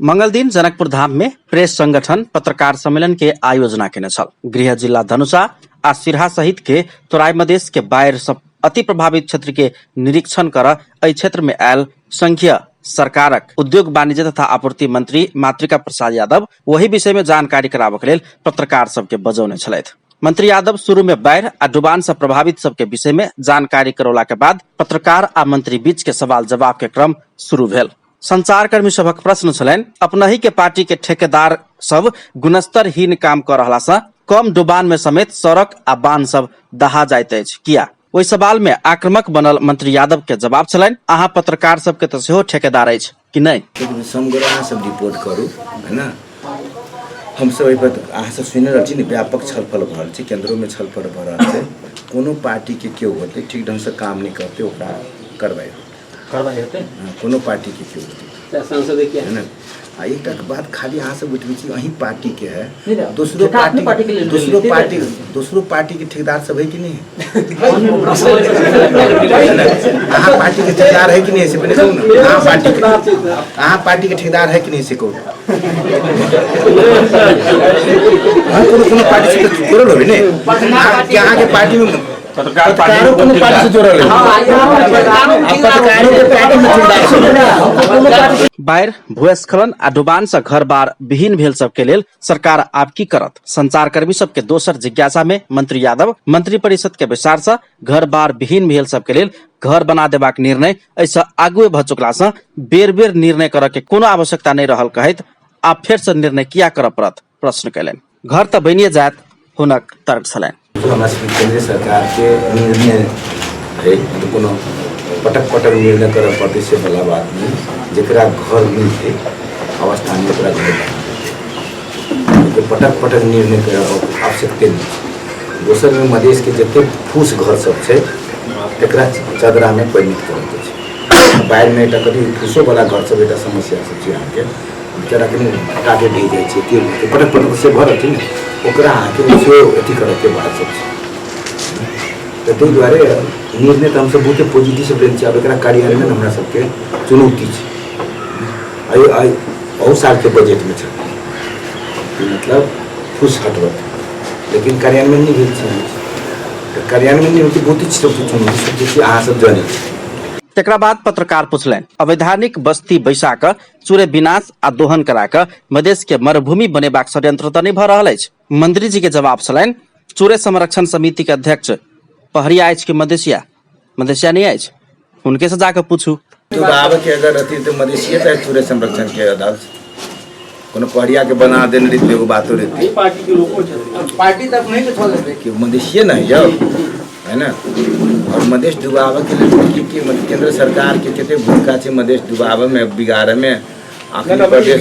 मंगल दिन जनकपुर धाम में प्रेस संगठन पत्रकार सम्मेलन के आयोजना केने छल। गृह जिला धनुषा आ सिरहा सहित के तराई मधेश के बाढ़ सब अति प्रभावित क्षेत्र के निरीक्षण कर एहि क्षेत्र में आयल संघीय सरकारक उद्योग वाणिज्य तथा आपूर्ति मंत्री मातृका प्रसाद यादव वही विषय में जानकारी कराबक लेल पत्रकार सबके बजौने छलथि। मंत्री यादव शुरू में बाढ़ आ डुबान से प्रभावित सबके विषय में जानकारी करौला के बाद पत्रकार आ मंत्री बीच के सवाल जवाब के क्रम शुरू भेल। संचारकर्मी सबक प्रश्न छलनि, अपनहि के पार्टी के ठेकेदार सब गुणस्तरहीन काम कर रहला सँ कम डुबान में समेत सड़क आ बांध सब दहा जाइत अछि, किया? ओहि सवाल में आक्रामक बनल मंत्री यादव के जवाब छलनि, अहाँ पत्रकार सबके तऽ सेहो ठेकेदार अछि कि नहि? समग्र सब रिपोर्ट करू, है ना? हम सब एहि पर अहाँ सब सुनि रहल छी, व्यापक छलफल भऽ रहल छै, केंद्रों में छलफल भऽ रहल छै। कोनो पार्टी के केओ होते ठीक ढंग से काम नहीं करते ओकरा करवाई होते, कोनो पार्टी के केओ होते सांसद के, है ना? एक बात खाली अहाँ सब उठबी छी, अहीं पार्टी के है, दूसरो पार्टी के ठेकेदार सब है कि नहीं? अहाँ पार्टी के ठेकेदार है कि नहीं से पहले कहू ना। अहाँ पार्टी के ठेकेदार है कि नहीं से कहू। कोनो पार्टी से जोड़ल होबे ने कि अहाँ के पार्टी में पत्रकारों को पार्टी से जोड़ल है। बाढ़, भूस्खलन आ डुबान से घर बार विहीन भेल सबके लेल सरकार आब की करत? संचारकर्मी सबके दोसर जिज्ञासा में मंत्री यादव मंत्री परिषद के विचार से घर बार विहीन भेल सबके लेल घर बना देबाक निर्णय ऐसा आगुए भ चुकला से बेर बेर निर्णय करऽ के कोनो आवश्यकता नहीं रहल कहैत आब फेर से निर्णय किया करऽ पड़त प्रश्न कयलनि। घर तऽ बनिए जायत हुनक तर्क छलनि। केंद्र सरकार के निर्णय है, कोनो पटक निर्णय करऽ पड़ते से वाला बात नहीं। जरा घर मिलते अवस्था में ओकरा घर पटक निर्णय करऽ आवश्यकता नहीं। दोसर में मधेश के जते फूस घर सब छै तकरा चदरा में परिणत करऽ छै। बाढ़ि में एकटा कभी फूसो वाला घर सब एकटा समस्या सब छै, अहाँके बेचारा के हटा के भेज जाइ छै, पटक से भरल छै ने ओकरा अहाँके सेहो अथी करऽ के बात सब छै। तो ताहि दुआरे निर्णय तो हम सब बहुत पॉजिटिव से लेने अब एकरा कार्यान्वयन हमरा सबके चुनौती छै। बहुत साल के बजट में छै, मतलब फूस हटबत, लेकिन कार्यान्वयन नहीं भेल छै। तो कार्यान्वयन नहीं होती बहुत चीज चुनौती छै, अहाँ सब जानै छी। तकरा बाद पत्रकार पूछलनि, अवैधानिक बस्ती बैसा क चूरे विनाश आ दोहन करा क मधेश के मरुभूमि बनेबाक षड्यंत्र तऽ नहि भऽ रहल अछि। मंत्री जी के जवाब छलनि, चूरे संरक्षण समिति के अध्यक्ष पहरिया अछि कि मधेसिया नहीं अछि, हुनके से जाकर पूछू। दुबाब के अगर अथी तो मधेसिया चाहे चूरे संरक्षण के अदालत कोनो पहरिया के बना देने रही एगो बातो रहती पार्टी तक नहीं तो छोड़ दे कि मधेसिया नहीं जाओ, है ना? और मधेश डुबाव के लिए कि केंद्र सरकार के कितने भूमिका है मधेश डुबाव में बिगाड़ में अखनी प्रदेश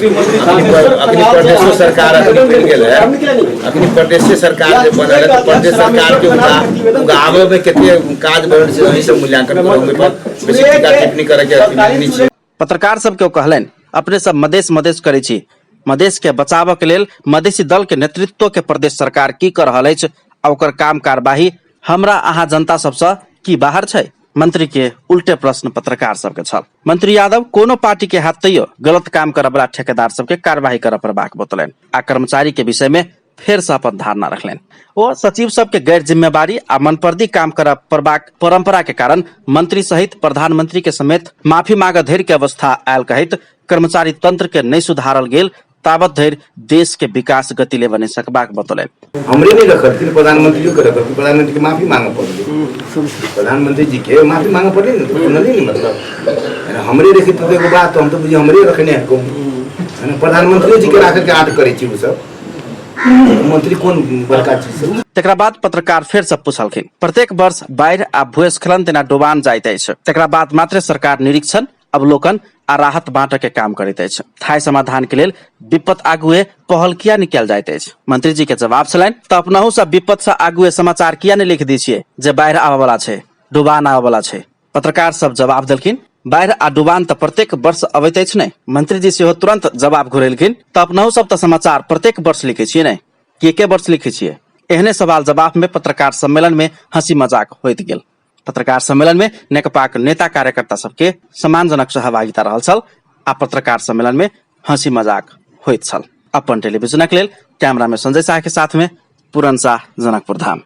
सरकार अखनी प्रदेश सरकार जो बनल है प्रदेश सरकार के उगाव में कितने काज बढ़ल से वही सब मूल्यांकन बेसी टीका टिप्पणी करे के नहीं छै। पत्रकार सब के कहलनि, अपने सब मधेश करे छी, मधेश के बचाव के लेल मधेसी दल के नेतृत्व के प्रदेश सरकार की कर रहल अछि आ ओकर काम कार्यवाही हमरा अहाँ जनता सबसे की बाहर छै? मंत्री के उल्टे प्रश्न पत्रकार सबके छल। मंत्री यादव कोनो पार्टी के हाथ तैयो गलत काम करऽ वाला ठेकेदार सबके कार्रवाई करऽ पड़बाक बतौलनि आ कर्मचारी के विषय में फेर से अपन धारणा रखलनि। ओ सचिव सबके गैर जिम्मेवारी आ मनपर्दी काम करऽ पड़बाक परंपरा के कारण मंत्री सहित प्रधानमंत्री के समेत माफी मांगऽ धरि के अवस्था आयल कहैत कर्मचारी तंत्र के नहीं सुधारल गेल ताबत धरि देश के विकास गति ले बने सकबाक बतौलनि। हमरे नहीं रखल, प्रधानमंत्री को रखल, प्रधानमंत्री की माफी मांगे पड़ी, प्रधानमंत्री जी के माफी मांगे पड़ी ना, तो नहीं मतलब हमरे रखी तो एगो बात हम तो बुझी हमरे रखने है, प्रधानमंत्री जी के राख के आट करे छी, वो सब मंत्री कौन बड़का चीज। तकरा बाद पत्रकार फेर से पूछलखिन, प्रत्येक वर्ष बाढ़ आ भूस्खलन तेना डुबान जाइत अछि, तकरा बाद मात्र सरकार निरीक्षण अवलोकन आ राहत बांटऽ के काम करैत अछि, थाई समाधान के लेल विपत आगुए पहल किया नहीं कयल जाइत अछि? मंत्री जी के जवाब छलनि, तऽ अपनहु सब विपत से आगुए समाचार किया नहीं लिख दै छियै जे बाढ़ि आबऽ वाला छै, डुबान आबऽ वाला छै? पत्रकार सब जवाब देलखिन, बाढ़ आ डुबान तऽ प्रत्येक वर्ष अबैत अछि ने। मंत्री जी सेहो तुरंत जवाब घुरेलखिन, तऽ अपनहु सब तऽ समाचार प्रत्येक वर्ष लिखे छियै ने, के वर्ष लिखे छियै? एहने सवाल जवाब में पत्रकार सम्मेलन में हंसी मजाक होइत गेल। पत्रकार सम्मेलन में नेकपा नेता कार्यकर्ता सबके सम्मानजनक सहभागिता रहल छल आ पत्रकार सम्मेलन में हंसी मजाक होइत छल। अपन टेलीविजनक लेल कैमरा में संजय शाह के साथ में पूरन शाह, जनकपुर धाम।